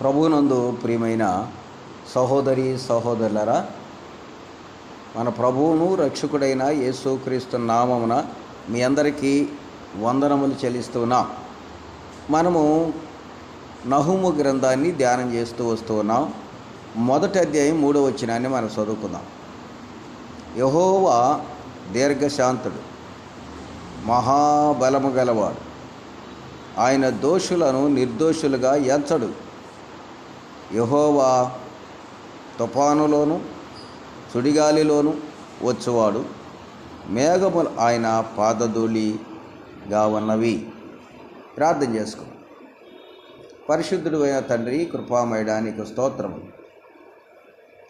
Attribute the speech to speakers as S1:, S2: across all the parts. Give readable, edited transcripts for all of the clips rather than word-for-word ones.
S1: ప్రభువునందు ప్రియమైన సహోదరి సహోదరులారా, మన ప్రభువును రక్షకుడైన యేసుక్రీస్తు నామమున మీ అందరికీ వందనములు చెల్లిస్తున్నాం. మనము నహూము గ్రంథాన్ని ధ్యానం చేస్తూ వస్తున్నాం. మొదటి అధ్యాయం 3వ వచనాన్ని మనం చదువుకుందాం. యెహోవా దీర్ఘశాంతుడు, మహాబలము గలవాడు, ఆయన దోషులను నిర్దోషులుగా ఎంచడు. యెహోవా తుఫానులోను సుడిగాలిలోను వచ్చువాడు, మేఘములు ఆయన పాదధూళిగా ఉన్నవి. ప్రార్థన చేసుకో. పరిశుద్ధుడు అయిన తండ్రి, కృపామయడానికి స్తోత్రము.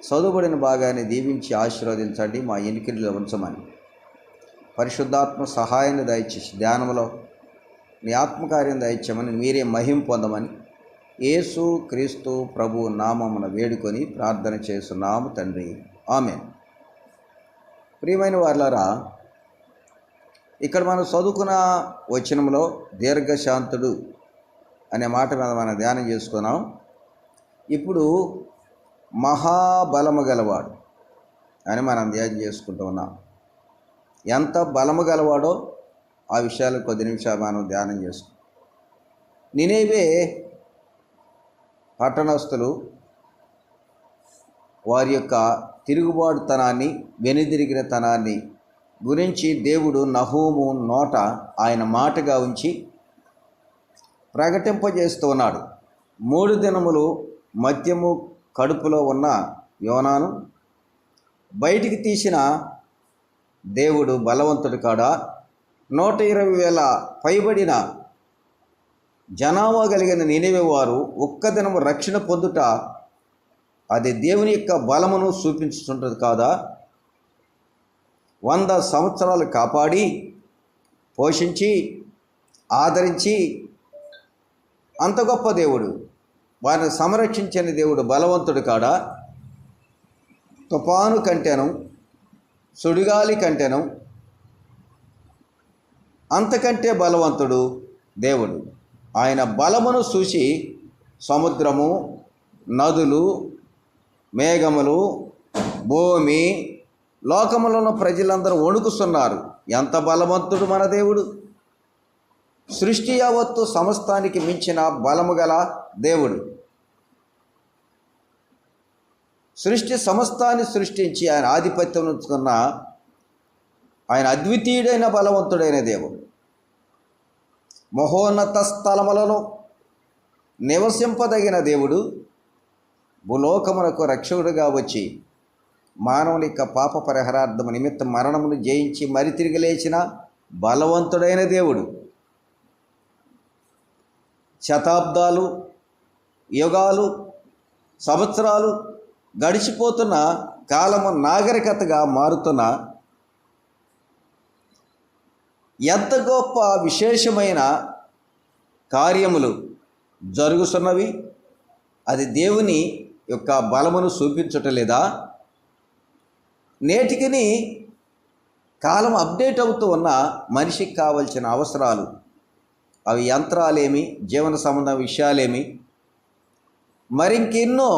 S1: చదువుబడిన భాగాన్ని దీవించి ఆశీర్వదించండి, మా ఎన్నికల్లో ఉంచమని. పరిశుద్ధాత్మ సహాయాన్ని దయచేసి ధ్యానంలో నీ ఆత్మకార్యం దయచేయమని, మీరే మహిమ పొందమని యేసు క్రీస్తు ప్రభు నామమున వేడుకొని ప్రార్థన చేస్తున్నాము తండ్రి, ఆమేన్. ప్రియమైన వారలారా, ఇక్కడ మనం చదువుకున్న వచనంలో దీర్ఘశాంతుడు అనే మాట మీద మనం ధ్యానం చేసుకున్నాం. ఇప్పుడు మహాబలము గలవాడు అని మనం ధ్యానం చేసుకుంటూ ఉన్నాం. ఎంత బలము గలవాడో ఆ విషయాలు కొద్ది నిమిషాలు మనం ధ్యానం చేసుకుంటాం. నినేవే పట్టణస్థులు వారి యొక్క తిరుగుబాటుతనాన్ని, వెనుదిరిగిన తనాన్ని గురించి దేవుడు నహూము నోట ఆయన మాటగా ఉంచి ప్రకటింపజేస్తూ ఉన్నాడు. 3 దినములు మద్యము కడుపులో ఉన్న యోనాను బయటికి తీసిన దేవుడు బలవంతుడు కాడా? 120,000 పైబడిన జనాభా కలిగిన నినివే వారు ఒక్క దినము రక్షణ పొందుట అది దేవుని యొక్క బలమును చూపించుతుంటుంది కాదా? 100 సంవత్సరాలు కాపాడి పోషించి ఆదరించి అంత గొప్ప దేవుడు, వారిని సంరక్షించని దేవుడు బలవంతుడు కాడా? తుఫాను కంటేను సుడిగాలి కంటేను అంతకంటే బలవంతుడు దేవుడు. ఆయన బలమును చూసి సముద్రము, నదులు, మేఘములు, భూమి, లోకములో ఉన్న ప్రజలందరూ వణుకుతున్నారు. ఎంత బలవంతుడు మన దేవుడు! సృష్టి యావత్తు సమస్తానికి మించిన బలము గల దేవుడు. సృష్టి సమస్తాన్ని సృష్టించి ఆయన ఆధిపత్యం ఉంచుకున్న ఆయన అద్వితీయుడైన బలవంతుడైన దేవుడు. మహోన్నత స్థలములలో నివసింపదగిన దేవుడు భూలోకమునకు రక్షకుడుగా వచ్చి మానవుని యొక్క పాప పరిహారార్థము నిమిత్తం మరణమును జయించి మరి తిరిగి లేచిన బలవంతుడైన దేవుడు. శతాబ్దాలు, యుగాలు, సంవత్సరాలు గడిచిపోతున్న కాలము నాగరికతగా మారుతున్న ఎంత గొప్ప విశేషమైన కార్యములు జరుగుతున్నవి, అది దేవుని యొక్క బలమును చూపించటలేదా? నేటికిని కాలం అప్డేట్ అవుతూ ఉన్న మనిషికి కావలసిన అవసరాలు, అవి యంత్రాలేమి, జీవన సంబంధ విషయాలేమి, మరింకెన్నో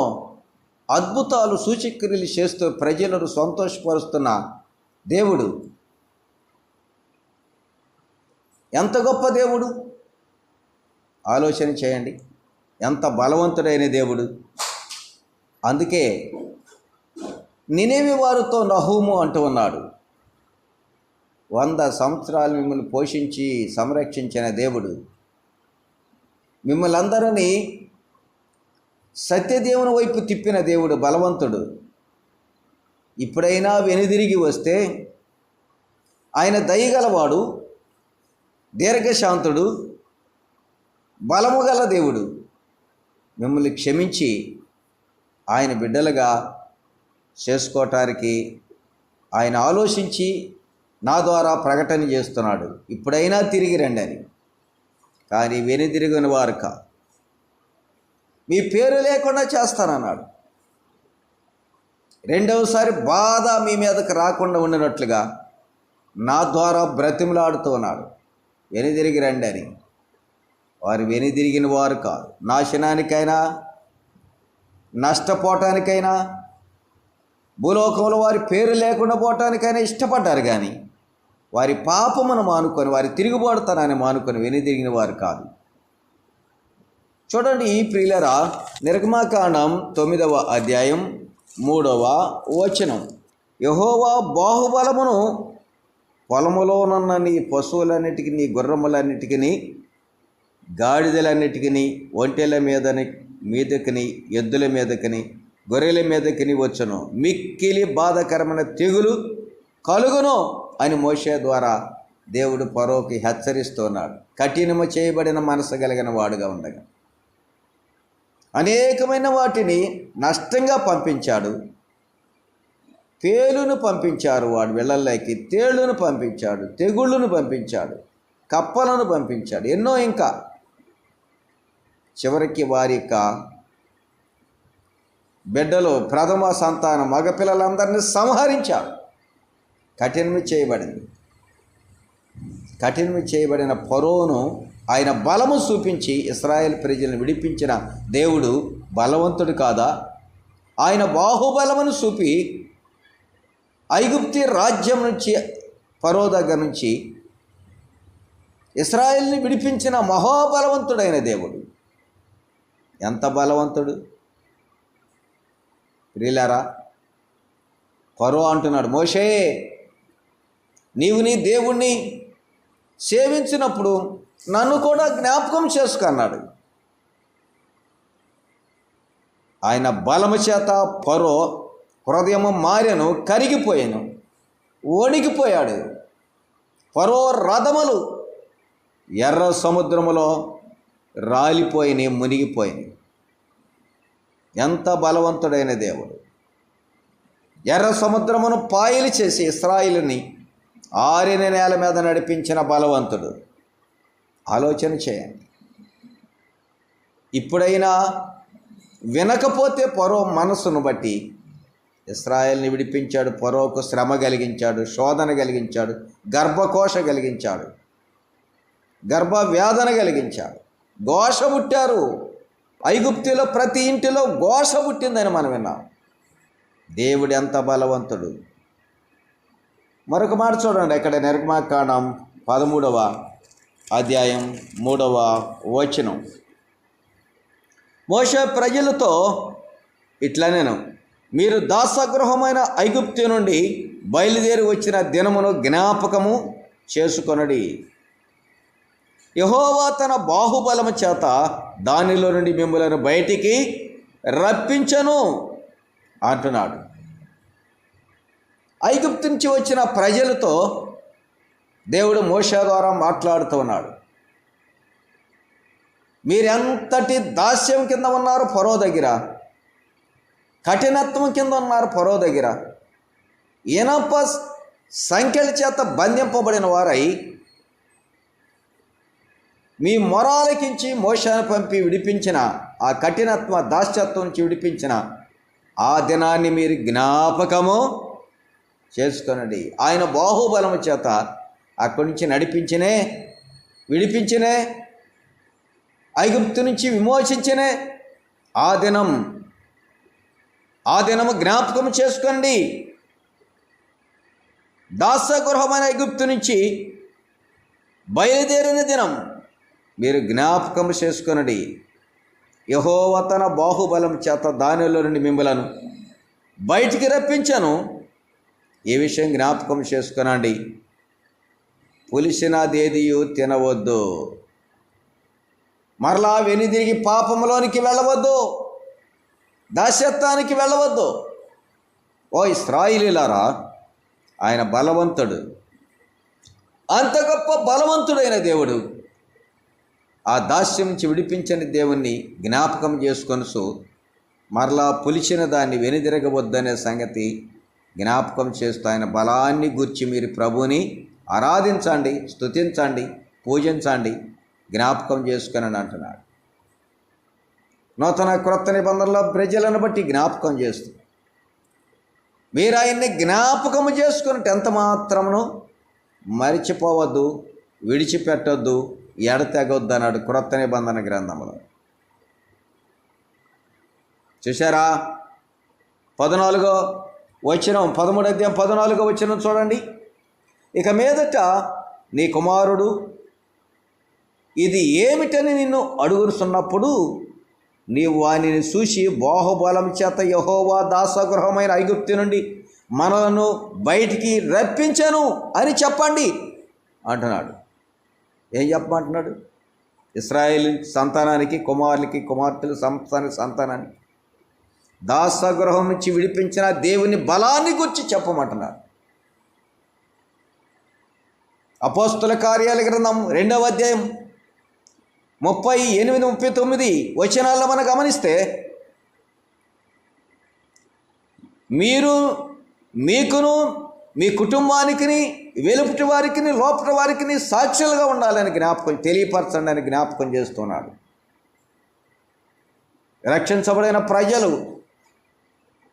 S1: అద్భుతాలు సూచక్రియలు చేస్తూ ప్రజలను సంతోషపరుస్తున్న దేవుడు. ఎంత గొప్ప దేవుడు! ఆలోచన చేయండి, ఎంత బలవంతుడైన దేవుడు. అందుకే నినివే వారితో నహూము అంటూ ఉన్నాడు, 100 సంవత్సరాలు మిమ్మల్ని పోషించి సంరక్షించిన దేవుడు, మిమ్మల్ని అందరినీ సత్యదేవుని వైపు తిప్పిన దేవుడు బలవంతుడు. ఇప్పుడైనా వెనుదిరిగి వస్తే ఆయన దయగలవాడు, దీర్ఘశాంతుడు, బలము గల దేవుడు. మిమ్మల్ని క్షమించి ఆయన బిడ్డలుగా చేసుకోవటానికి ఆయన ఆలోచించి నా ద్వారా ప్రకటన చేస్తున్నాడు, ఇప్పుడైనా తిరిగి రండి అని. కానీ వెనుదిరిగిన వారు మీ పేరు లేకుండా చేస్తానన్నాడు. రెండవసారి బాధ మీ మీదకు రాకుండా ఉండినట్లుగా నా ద్వారా బ్రతిమలాడుతూ ఉన్నాడు, వెనుదిరిగి రండి అని. వారు వెనుదిరిగిన వారు కాదు, నాశనానికైనా నష్టపోవటానికైనా, భూలోకంలో వారి పేరు లేకుండా పోవటానికైనా ఇష్టపడ్డారు. కానీ వారి పాపమును మానుకొని, వారి తిరుగుబాటుతనాన్ని మానుకొని వెనుదిరిగిన వారు కాదు. చూడండి ప్రియులరా, నిర్గమకాండం 9వ అధ్యాయం 3వ వచనం. యెహోవా బాహుబలమును పొలములోనున్న నీ పశువులన్నిటికీ, నీ గుర్రములన్నిటికీ, గాడిదలన్నిటికీ, ఒంటెల మీదకిని, ఎద్దుల మీదకిని, గొర్రెల మీదకిని వచ్చును. మిక్కిలి బాధకరమైన తెగులు కలుగును అని మోషే ద్వారా దేవుడు ఫరోకి హెచ్చరిస్తున్నాడు. కఠినము చేయబడిన మనసు కలిగిన వాడుగా ఉండగా అనేకమైన వాటిని నష్టంగా పంపించాడు. పేలును పంపించారు వాడు వెళ్ళల్లోకి, తేళ్లను పంపించాడు, తెగుళ్ళను పంపించాడు, కప్పలను పంపించాడు, ఎన్నో. ఇంకా చివరికి వారి యొక్క బిడ్డలు, ప్రథమ సంతానం మగపిల్లలందరినీ సంహరించాడు. కఠినము చేయబడిన ఫరోను ఆయన బలము చూపించి ఇశ్రాయేల్ ప్రజలను విడిపించిన దేవుడు బలవంతుడు కాదా? ఆయన బాహుబలమును చూపి ఐగుప్తి రాజ్యం నుంచి, ఫరో దగ్గర నుంచి ఇశ్రాయేల్ని విడిపించిన మహాబలవంతుడైన దేవుడు. ఎంత బలవంతుడు ప్రియులారా! ఫరో అంటున్నాడు, మోషే నీవు నీ దేవుణ్ణి సేవించినప్పుడు నన్ను కూడా జ్ఞాపకం చేసుకున్నాడు. ఆయన బలము చేత ఫరో హృదయము మారెను, కరిగిపోయాను, వణికిపోయాడు. ఫరో రథములు ఎర్ర సముద్రములో రాలిపోయినాయి, మునిగిపోయినాయి. ఎంత బలవంతుడైన దేవుడు! ఎర్ర సముద్రమును పాయలు చేసి ఇశ్రాయేలుని ఆరిన నేల మీద నడిపించిన బలవంతుడు. ఆలోచన చేయండి. ఇప్పుడైనా వినకపోతే ఫరో మనసును బట్టి ఇశ్రాయేల్ని విడిపించాడు. ఫరోకు శ్రమ కలిగించాడు, శోధన కలిగించాడు, గర్భకోశ కలిగించాడు, గర్భవేదన కలిగించాడు. ఘోష పుట్టారు. ఐగుప్తులో ప్రతి ఇంటిలో ఘోష పుట్టిందని మనం విన్నాం. దేవుడు ఎంత బలవంతుడు! మరొక మాట చూడండి, ఇక్కడ నిర్గమకాండం 13వ అధ్యాయం 3వ వచనం. మోషే ప్రజలతో ఇట్లనేను, మీరు దాసగృహమైన ఐగుప్తు నుండి బయలుదేరి వచ్చిన దినమును జ్ఞాపకము చేసుకొనడి. యెహోవా తన బాహుబలము చేత దానిలో నుండి మిమ్మలను బయటికి రప్పించను అంటున్నాడు. ఐగుప్తు నుంచి వచ్చిన ప్రజలతో దేవుడు మోషే ద్వారా మాట్లాడుతూ ఉన్నాడు. మీరెంతటి దాస్యం కింద ఉన్నారు ఫరో దగ్గర, కఠినత్వం కింద ఉన్నారు ఫరో దగ్గర, ఇనప సంఖ్యల చేత బంధింపబడిన వారై మీ మొరాలకించి మోషేను పంపి విడిపించిన, ఆ కఠినత్వ దాస్యత్వం నుంచి విడిపించిన ఆ దినాన్ని మీరు జ్ఞాపకము చేసుకొనండి. ఆయన బాహుబలము చేత అక్కడి నుంచి విడిపించినే, ఐగుప్తు నుంచి విమోచించినే ఆ దినము జ్ఞాపకం చేసుకోండి. దాసగృహమైన ఐగుప్తు నుంచి బయలుదేరిన దినం మీరు జ్ఞాపకం చేసుకొనండి. యెహోవా తన బాహుబలం చేత దానిలో నుండి మిమ్మలను బయటికి రప్పించాను. ఏ విషయం జ్ఞాపకం చేసుకొనండి, పులిసినదేదియు తినవద్దు, మరలా వెనుదిరిగి పాపంలోనికి వెళ్ళవద్దు, దాస్యత్వానికి వెళ్ళవద్దు. ఓ ఇశ్రాయేలీయులారా, ఆయన బలవంతుడు, అంత గొప్ప బలవంతుడైన దేవుడు. ఆ దాస్యం నుంచి విడిపించని దేవుణ్ణి జ్ఞాపకం చేసుకొనుసు మరలా పులిచిన దాన్ని వెనుదిరగవద్దనే సంగతి జ్ఞాపకం చేస్తూ ఆయన బలాన్ని గూర్చి మీరు ప్రభువుని ఆరాధించండి, స్తుతించండి, పూజించండి, జ్ఞాపకం చేసుకొని అంటున్నాడు. నూతన క్రొత్త నిబంధనలో ప్రజలను బట్టి జ్ఞాపకం చేస్తూ మీరు ఆయన్ని జ్ఞాపకం చేసుకున్నట్టు ఎంత మాత్రమును మరిచిపోవద్దు, విడిచిపెట్టొద్దు, ఎడతెగొద్దు అన్నాడు క్రొత్త నిబంధన గ్రంథంలో. చూసారా? 14వ వచనం, 13వ అధ్యాయం 14వ వచనం చూడండి. ఇక మీదట నీ కుమారుడు ఇది ఏమిటని నిన్ను అడుగుతున్నప్పుడు నీవు వానిని చూసి బాహుబలం చేత యెహోవా దాసగృహమైన ఐగుప్తు నుండి మనలను బయటికి రప్పించను అని చెప్పండి అంటున్నాడు. ఏం చెప్పమంటున్నాడు? ఇశ్రాయేలు సంతానానికి, కుమారులకి, కుమార్తెలు సంతానానికి దాసగృహం నుంచి విడిపించిన దేవుని బలాన్ని గురించి చెప్పమంటున్నారు. అపోస్తుల కార్యాల గ్రంథం 2వ అధ్యాయం 38, 39 వచనాల్లో మనం గమనిస్తే, మీకును మీ కుటుంబానికి వెలుపటి వారికి లోపటి వారికి సాక్షులుగా ఉండాలని తెలియపరచండి అని జ్ఞాపకం చేస్తున్నాడు. రక్షించబడిన ప్రజలు,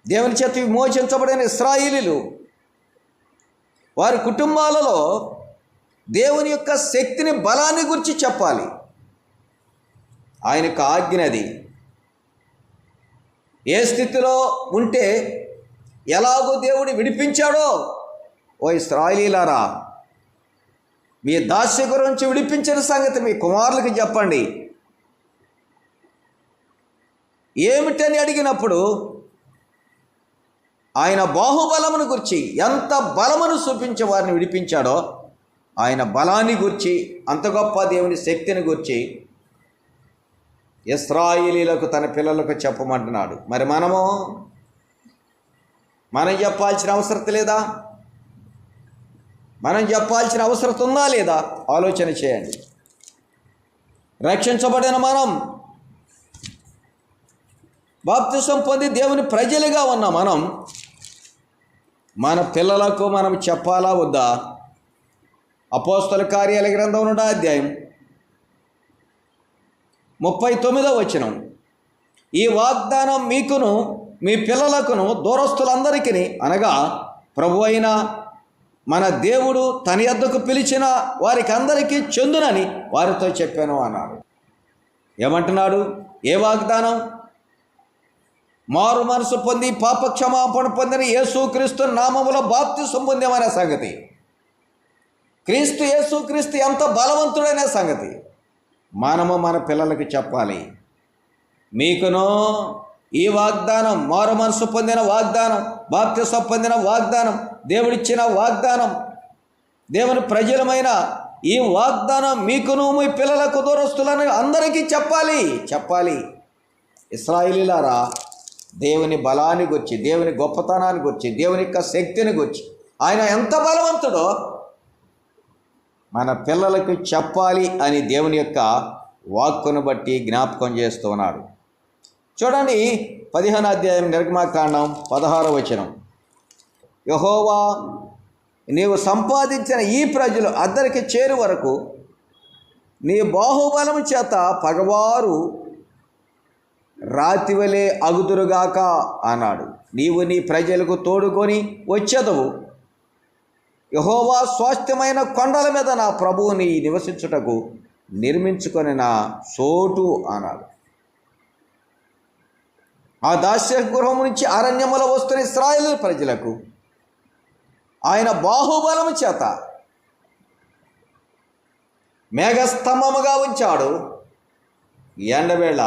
S1: దేవుని చేత విమోచించబడిన ఇశ్రాయేలీలు, వారి కుటుంబాలలో దేవుని యొక్క శక్తిని, బలాన్ని గురించి చెప్పాలి. ఆయన యొక్క ఆజ్ఞది. ఏ స్థితిలో ఉంటే ఎలాగో దేవుడు విడిపించాడో, ఓ ఇశ్రాయేలీలారా, మీ దాస్య గురించి విడిపించిన సంగతి మీ కుమారులకి చెప్పండి. ఏమిటని అడిగినప్పుడు ఆయన బాహుబలమును గురించి, ఎంత బలమును చూపించి వారిని విడిపించాడో ఆయన బలాన్ని గురించి, అంత గొప్ప దేవుని శక్తిని గురించి ఇశ్రాయేలీలకు, తన పిల్లలకు చెప్పమంటున్నాడు. మరి మనం చెప్పాల్సిన అవసరం లేదా? మనం చెప్పాల్సిన అవసరం ఉందా లేదా? ఆలోచన చేయండి. రక్షించబడిన మనం, బాప్తిసం పొంది దేవుని ప్రజలుగా ఉన్న మనం, మన పిల్లలకు మనం చెప్పాలా వద్దా? అపోస్తల కార్యాల గ్రంథం 2వ అధ్యాయం 39వ వచనం, ఈ వాగ్దానం మీకును మీ పిల్లలకును దూరస్తులందరికీ, అనగా ప్రభు అయిన మన దేవుడు తన యొద్దకు పిలిచిన వారికి అందరికీ చెందునని వారితో చెప్పాను అన్నాడు. ఏమంటున్నాడు? ఏ వాగ్దానం? మారు మనసు పొంది పాపక్షమాపణ పొందిన యేసుక్రీస్తు నామములో బాప్తిసం పొందామనే సంగతి, యేసుక్రీస్తు ఎంత బలవంతుడనే సంగతి మనము మన పిల్లలకి చెప్పాలి. మీకును ఈ వాగ్దానం, మారు మనసు పొందిన వాగ్దానం, బాప్తిసం పొందిన వాగ్దానం, దేవుడిచ్చిన వాగ్దానం, దేవుని ప్రజలమైన ఈ వాగ్దానం మీకును మీ పిల్లలకు దూరస్తులను అందరికీ చెప్పాలి. ఇశ్రాయేలీలారా, దేవుని బలాన్ని గురించి, దేవుని గొప్పతనాన్ని గురించి, దేవుని యొక్క శక్తిని గురించి, ఆయన ఎంత బలవంతుడో మన పిల్లలకు చెప్పాలి అని దేవుని యొక్క వాక్కును బట్టి జ్ఞాపకం చేస్తూ ఉన్నాడు. చూడండి, 15వ అధ్యాయం నిర్గమకాండం 16వ వచనం, యెహోవా నీవు సంపాదించిన ఈ ప్రజలు అద్దరికి చేరు వరకు నీ బాహుబలము చేత పగవారు రాతివలే అగుదురుగాక అన్నాడు. నీవు నీ ప్రజలకు తోడుకొని వచ్చేదవు. యెహోవా స్వాస్థ్యమైన కొండల మీద నా ప్రభువుని నివసించుటకు నిర్మించుకొని నా చోటు అన్నాడు. ఆ దాస్య గృహం నుంచి అరణ్యములో వస్తున్న ఇశ్రాయేలు ప్రజలకు ఆయన బాహుబలము చేత మేఘస్తంభముగా ఉంచాడు. ఎండవేళ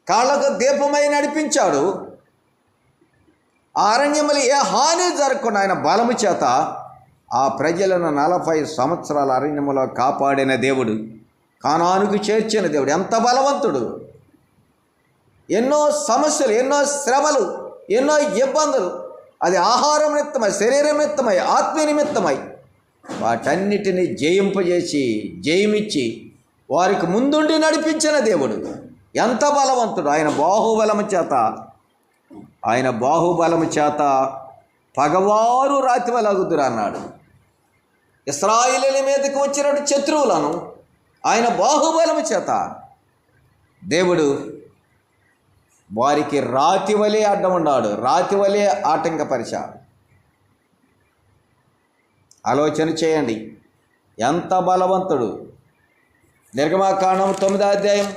S1: కాళ్ళకు దీపమై నడిపించాడు. ఆ అరణ్యములు ఏ హాని జరగకుండా ఆయన బలము చేత ఆ ప్రజలను 40 సంవత్సరాల అరణ్యములో కాపాడిన దేవుడు, కానానుకు చేర్చిన దేవుడు ఎంత బలవంతుడు! ఎన్నో సమస్యలు, ఎన్నో శ్రమలు, ఎన్నో ఇబ్బందులు, అది ఆహార నిమిత్తమై, శరీర నిమిత్తమై, ఆత్మీయ నిమిత్తమై, వాటన్నిటినీ జయమిచ్చి వారికి ముందుండి నడిపించిన దేవుడు ఎంత బలవంతుడు! ఆయన బాహుబలము చేత పగవారు రాతివలగుదురు అన్నాడు. ఇశ్రాయేలీయుల మీదకి వచ్చినట్టు శత్రువులను ఆయన బాహుబలము చేత దేవుడు వారికి రాతివలే అడ్డం ఉన్నాడు, రాతివలే ఆటంకపరిచాడు. ఆలోచన చేయండి, ఎంత బలవంతుడు! నిర్గమకాండం 9వ అధ్యాయం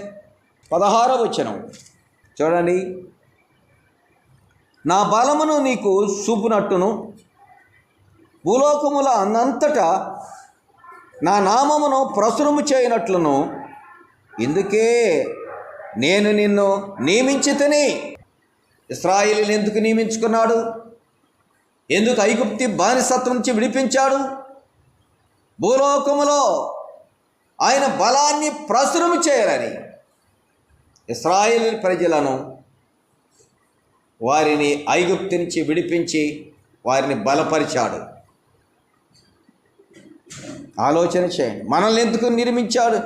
S1: 16వ వచనం చూడండి, నా బలమును నీకు చూపునట్టును భూలోకముల అన్నంతటా నా నామమును ప్రచురము చేయనట్లును ఇందుకే నేను నిన్ను నియమించితిని. ఇశ్రాయేలును ఎందుకు నియమించుకున్నాడు? ఎందుకు ఐగుప్తి బానిసత్వం నుంచి విడిపించాడు? భూలోకములో ఆయన బలాన్ని ప్రచురము చేయాలని ఇశ్రాయేలు ప్రజలను వారిని ఐగుప్తు నుంచి విడిపించి వారిని బలపరిచాడు. ఆలోచన చేయండి, మనల్ని ఎందుకు నిర్మించాడు?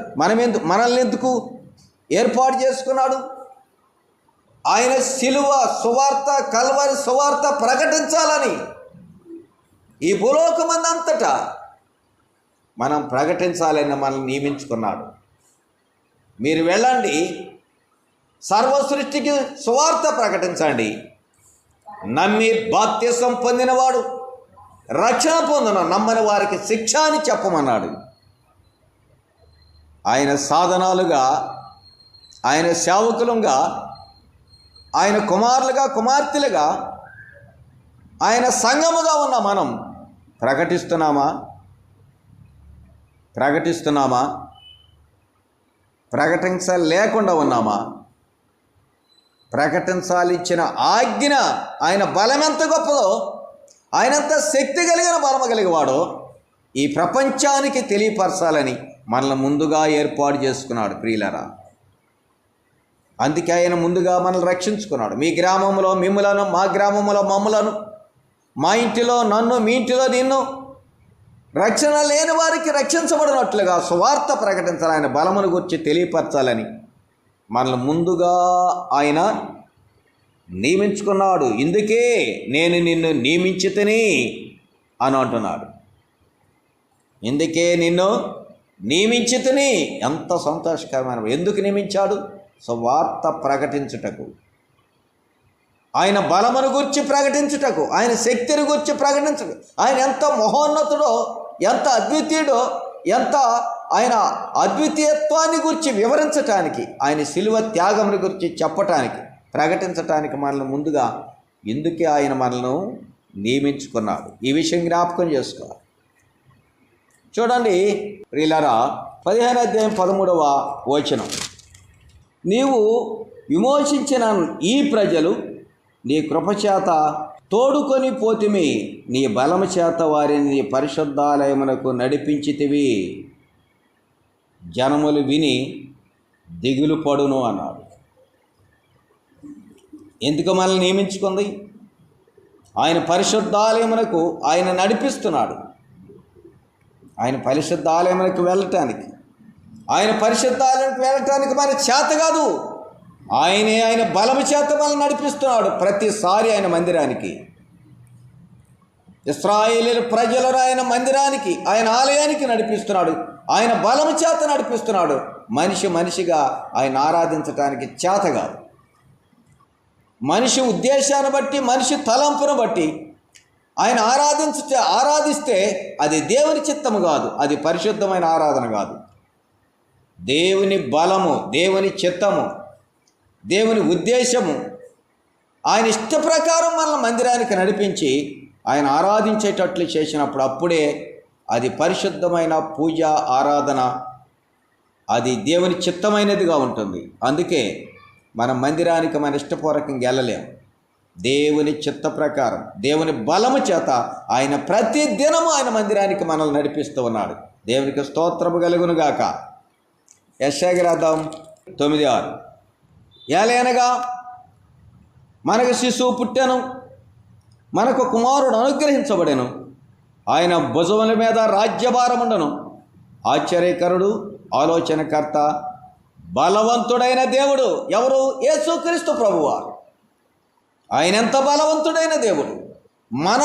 S1: మనల్ని ఎందుకు ఏర్పాటు చేసుకున్నాడు? ఆయన శిలువ సువార్త, కల్వరి సువార్త ప్రకటించాలని ఈ భూలోకమందంతటా మనం ప్రకటించాలని మనల్ని నియమించుకున్నాడు. మీరు వెళ్ళండి, సర్వ సృష్టికి సువార్త ప్రకటించండి. నమ్మి బాప్తిసం పొందినవాడు రక్షణ పొందున, నమ్మని వారికి శిక్ష అని చెప్పమన్నాడు. ఆయన సాధనాలుగా, ఆయన సేవకులుగా, ఆయన కుమారులుగా కుమార్తెలుగా, ఆయన సంఘముగా ఉన్న మనం ప్రకటిస్తున్నామా? ప్రకటించలేకుండా ఉన్నామా? ప్రకటించాలిచ్చిన ఆజ్ఞ, ఆయన బలం ఎంత గొప్పదో, ఆయనంత శక్తి కలిగిన బలము కలిగినవాడో ఈ ప్రపంచానికి తెలియపరచాలని మనల్ని ముందుగా ఏర్పాటు చేసుకున్నాడు. ప్రియులారా, అందుకే ఆయన ముందుగా మనల్ని రక్షించుకున్నాడు. మీ గ్రామంలో మిమ్ములను, మా గ్రామంలో మమ్ములను, మా ఇంటిలో నన్ను, మీ ఇంటిలో నిన్ను, రక్షణ లేని వారికి రక్షించబడినట్లుగా సువార్త ప్రకటించాలి, ఆయన బలమును గురించి తెలియపరచాలని మనల్ని ముందుగా ఆయన నియమించుకున్నాడు. ఇందుకే నేను నిన్ను నియమించితిని అని అంటున్నాడు. ఇందుకే నిన్ను నియమించితిని. ఎంత సంతోషకరమైన! ఎందుకు నియమించాడు? సువార్త ప్రకటించుటకు, ఆయన బలమును గురించి ప్రకటించుటకు, ఆయన శక్తిని గురించి ప్రకటించుటకు. ఆయన ఎంత మహోన్నతుడో, ఎంత అద్వితీయుడో, ఎంత ఆయన అద్వితీయత్వాన్ని గురించి వివరించటానికి, ఆయన శిలువ త్యాగముని గురించి చెప్పటానికి, ప్రకటించటానికి మనల్ని ముందుగా ఇందుకే ఆయన మనల్ని నియమించుకున్నాడు. ఈ విషయం జ్ఞాపకం చేసుకోవాలి. చూడండి ప్రియులారా, 15వ అధ్యాయం 13వ వచనం, నీవు విమోచించిన ఈ ప్రజలు నీ కృపచేత తోడుకొని పోతిమి, నీ బలము చేత వారిని నీ పరిశుద్ధాలయమునకు నడిపించితివి, జనములు విని దిగులు పడును అన్నాడు. ఎందుకు మనల్ని నియమించుకుంది? ఆయన పరిశుద్ధాలయమునకు ఆయన నడిపిస్తున్నాడు. ఆయన పరిశుద్ధాలయమునకు వెళ్ళటానికి, ఆయన పరిశుద్ధాలయానికి వెళ్ళటానికి మన చేత కాదు, ఆయన బలము చేత మనల్ని నడిపిస్తున్నాడు. ప్రతిసారి ఆయన మందిరానికి, ఇశ్రాయేలు ప్రజలను ఆయన మందిరానికి, ఆయన ఆలయానికి నడిపిస్తున్నాడు. ఆయన బలము చేత నడిపిస్తున్నాడు. మనిషిగా ఆయన ఆరాధించటానికి చేత కాదు. మనిషి ఉద్దేశాన్ని బట్టి, మనిషి తలంపును బట్టి ఆయన ఆరాధిస్తే అది దేవుని చిత్తము కాదు, అది పరిశుద్ధమైన ఆరాధన కాదు. దేవుని బలము, దేవుని చిత్తము, దేవుని ఉద్దేశము, ఆయన ఇష్ట ప్రకారం మనల్ని మందిరానికి నడిపించి ఆయన ఆరాధించేటట్లు చేసినప్పుడు అప్పుడే అది పరిశుద్ధమైన పూజ, ఆరాధన, అది దేవుని చిత్తమైనదిగా ఉంటుంది. అందుకే మనం మందిరానికి మన ఇష్టపూర్వకంగా వెళ్ళలేము. దేవుని చిత్త ప్రకారం, దేవుని బలము చేత ఆయన ప్రతి దినము ఆయన మందిరానికి మనల్ని నడిపిస్తూ ఉన్నాడు. దేవునికి స్తోత్రము కలుగునుగాక. యెషయా గ్రంథం 9:6, ఏలయనగా మనకు శిశువు పుట్టెను, మనకు కుమారుడు అనుగ్రహించబడెను, ఆయన భుజముల మీద రాజ్యభారముండను, ఆశ్చర్యకరుడు, ఆలోచనకర్త, బలవంతుడైన దేవుడు. ఎవరు? యేసుక్రీస్తు ప్రభువారు. ఆయన ఎంత బలవంతుడైన దేవుడు! మన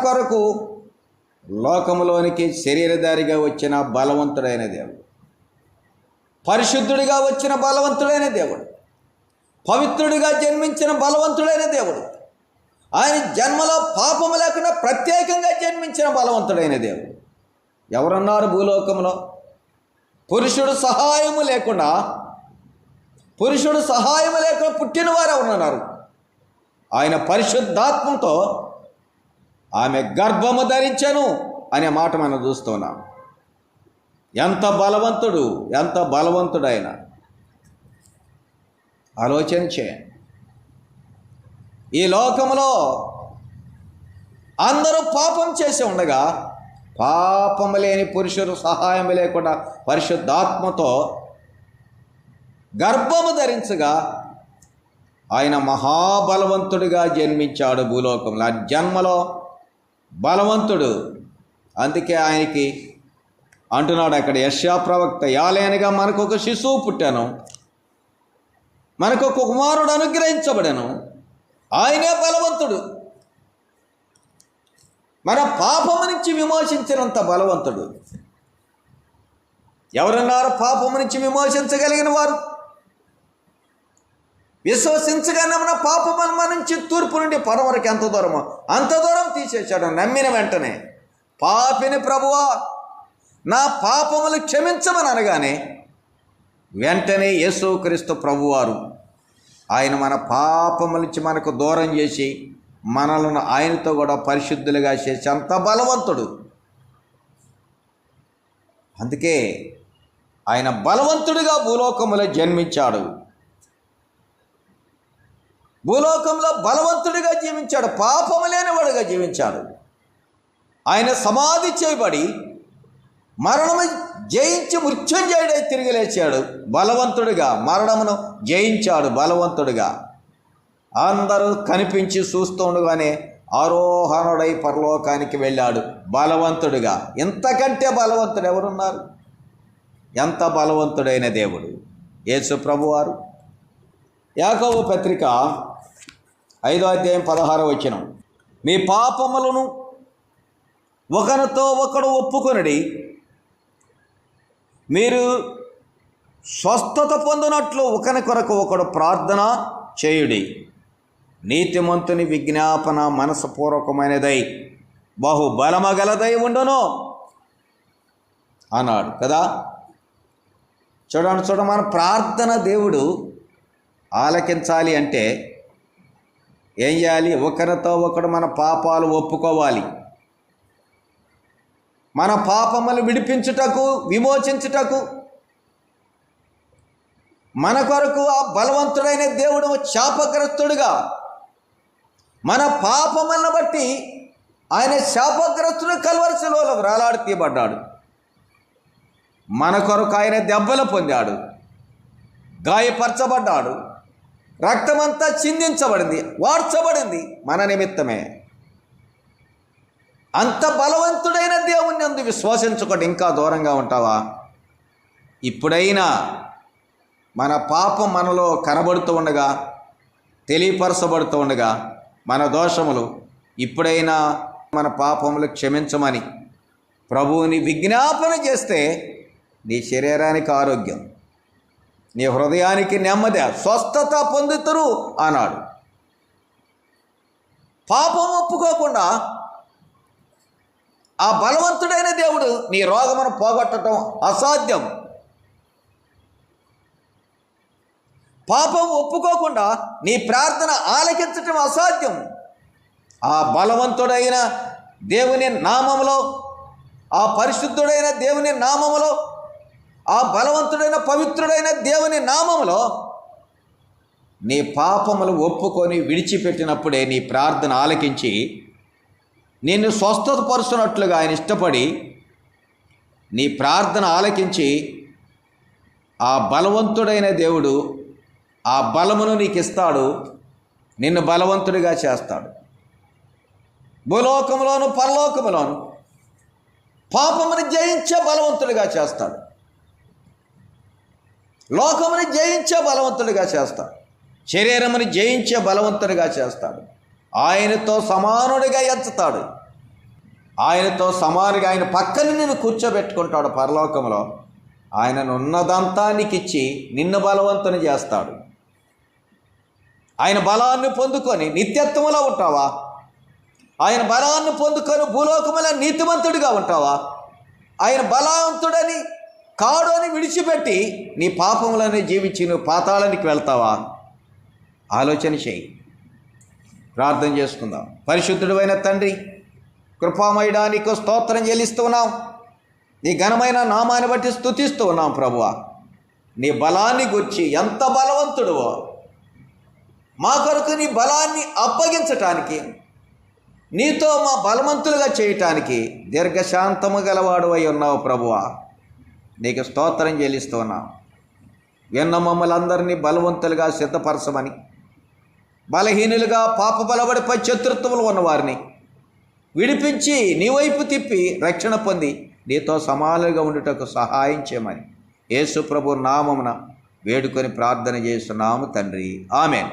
S1: కొరకు లోకములోనికి శరీరధారిగా వచ్చిన బలవంతుడైన దేవుడు, పరిశుద్ధుడిగా వచ్చిన బలవంతుడైన దేవుడు, పవిత్రుడిగా జన్మించిన బలవంతుడైన దేవుడు, ఆయన జన్మలో పాపము లేకుండా ప్రత్యేకంగా జన్మించిన బలవంతుడైన దేవుడు. ఎవరున్నారు భూలోకంలో? పురుషుడు సహాయము లేకుండా పురుషుడు సహాయం లేక పుట్టిన వారు ఉన్నారు. ఆయన పరిశుద్ధాత్మతో ఆమె గర్భము ధరించెను అనే మాట మనం చూస్తున్నాం. ఎంత బలవంతుడు, ఎంత బలవంతుడైన ఆలోచన చేయండి. ఈ లోకంలో అందరూ పాపం చేసి ఉండగా పాపము లేని పురుషుడు సహాయం లేకుండా పరిశుద్ధాత్మతో గర్భము ధరించగా ఆయన మహాబలవంతుడిగా జన్మించాడు భూలోకంలో. ఆ జన్మలో బలవంతుడు. అందుకే ఆయనకి అంటున్నాడు అక్కడ యెషయా ప్రవక్త, యాలేనగా మనకు ఒక శిశువు పుట్టాను, మనకు ఒక కుమారుడు అనుగ్రహించబడను, ఆయనే బలవంతుడు. మన పాపము నుంచి విమోచించినంత బలవంతుడు. ఎవరన్నారు పాపము నుంచి విమోచించగలిగిన వారు? విశ్వసించగానే మన పాపము మన నుంచి తూర్పు నుండి పడమ వరకు ఎంత దూరమో అంత దూరం తీసేశాడు. నమ్మిన వెంటనే పాపిని ప్రభువా నా పాపములు క్షమించమని అనగానే వెంటనే యేసుక్రీస్తు ప్రభువారు ఆయన మన పాపముల నుంచి మనకు దూరం చేసి మనలను ఆయనతో కూడా పరిశుద్ధులుగా చేసి అంత బలవంతుడు. అందుకే ఆయన బలవంతుడిగా భూలోకములో జన్మించాడు. భూలోకంలో బలవంతుడిగా జీవించాడు, పాపము లేనివాడుగా జీవించాడు. ఆయన సమాధి చేయబడి మరణము జయించి మృత్యుంజయుడై తిరిగి లేచాడు బలవంతుడిగా. మరణమును జయించాడు బలవంతుడిగా. అందరూ కనిపించి చూస్తూ ఉండగానే ఆరోహణుడై పరలోకానికి వెళ్ళాడు బలవంతుడిగా. ఇంతకంటే బలవంతుడు ఎవరున్నారు? ఎంత బలవంతుడైన దేవుడు యేసు ప్రభువారు. యాకోబు పత్రిక 5వ అధ్యాయం 16వ వచనం, మీ పాపములను ఒకరితో ఒకడు ఒప్పుకొనుడి, మీరు స్వస్థత పొందినట్లు ఒకరి కొరకు ఒకడు ప్రార్థన చేయుడి. నీతిమంతుని విజ్ఞాపన మనసపూర్వకమైనదై బహు బలమగలదై ఉండును అన్నాడు కదా. చూడండి మన ప్రార్థన దేవుడు ఆలకించాలి అంటే ఏం చేయాలి? ఒకరితో ఒకడు మన పాపాలు ఒప్పుకోవాలి. మన పాపములు విడిపించుటకు, విమోచించుటకు మన కొరకు ఆ బలవంతుడైన దేవుడు శాపగ్రస్తుడుగా మన పాపములను బట్టి ఆయన శాపగ్రస్తుడు కల్వరి శిలువలో వేలాడి తీయబడ్డాడు. మన కొరకు ఆయన దెబ్బలు పొందాడు, గాయపరచబడ్డాడు, రక్తమంతా చిందించబడింది, వార్చబడింది మన నిమిత్తమే. అంత బలవంతుడైన దేవుణ్ణి అందు విశ్వసించుకోండి. ఇంకా దూరంగా ఉంటావా? ఇప్పుడైనా మన పాపం మనలో కనబడుతూ ఉండగా, తెలియపరచబడుతూ ఉండగా, మన దోషములు ఇప్పుడైనా మన పాపములు క్షమించమని ప్రభువుని విజ్ఞాపన చేస్తే నీ శరీరానికి ఆరోగ్యం, నీ హృదయానికి నెమ్మది, స్వస్థత పొందుతురు అన్నాడు. పాపం ఒప్పుకోకుండా ఆ బలవంతుడైన దేవుడు నీ రోగమును పోగొట్టడం అసాధ్యం. పాపం ఒప్పుకోకుండా నీ ప్రార్థన ఆలకించటం అసాధ్యం. ఆ బలవంతుడైన దేవుని నామములో, ఆ పరిశుద్ధుడైన దేవుని నామములో, ఆ బలవంతుడైన పవిత్రుడైన దేవుని నామములో నీ పాపములు ఒప్పుకొని విడిచిపెట్టినప్పుడే నీ ప్రార్థన ఆలకించి నిన్ను స్వస్థతపరుస్తున్నట్లుగా ఆయన ఇష్టపడి నీ ప్రార్థన ఆలకించి ఆ బలవంతుడైన దేవుడు ఆ బలమును నీకు ఇస్తాడు, నిన్ను బలవంతుడిగా చేస్తాడు. భూలోకములోను పరలోకములోను పాపముని జయించే బలవంతుడిగా చేస్తాడు, లోకముని జయించే బలవంతుడిగా చేస్తాడు, శరీరముని జయించే బలవంతుడిగా చేస్తాడు. ఆయనతో సమానుడిగా ఎంచుతాడు, ఆయనతో సమానుగా ఆయన పక్కన నిన్ను కూర్చోబెట్టుకుంటాడు పరలోకంలో. ఆయనను ఉన్నదంతా నీకు ఇచ్చి నిన్ను బలవంతుని చేస్తాడు. ఆయన బలాన్ని పొందుకొని నిత్యత్వములో ఉంటావా? ఆయన బలాన్ని పొందుకొని భూలోకములో నీతిమంతుడిగా ఉంటావా? ఆయన బలవంతుడని కాడు అని విడిచిపెట్టి నీ పాపములను జీవించి నువ్వు పాతాళానికి వెళ్తావా? ఆలోచన చేయి. ప్రార్థన చేసుకుందాం. పరిశుద్ధుడైన తండ్రి, కృపామయుడా, నీకు స్తోత్రం చెల్లిస్తూ ఉన్నాం. నీ ఘనమైన నామాన్ని బట్టి స్తుతిస్తూ ఉన్నాం ప్రభువా. నీ బలాన్ని గురించి ఎంత బలవంతుడువో, మా కొరకు నీ బలాన్ని అప్పగించటానికి, నీతో మా బలవంతులుగా చేయటానికి దీర్ఘశాంతము గలవాడు అయి ఉన్నావు ప్రభువా. నీకు స్తోత్రం చెల్లిస్తున్నాం. విన్న మమ్మల్ని అందరినీ బలవంతులుగా సిద్ధపరచమని, బలహీనులుగా పాప బలపడిపై శత్రుత్వములు ఉన్నవారిని విడిపించి నీ వైపు తిప్పి రక్షణ పొంది నీతో సమానులుగా ఉండుటకు సహాయం చేయమని యేసు ప్రభు నామమున వేడుకొని ప్రార్థన చేస్తున్నాము తండ్రి. ఆమేన్.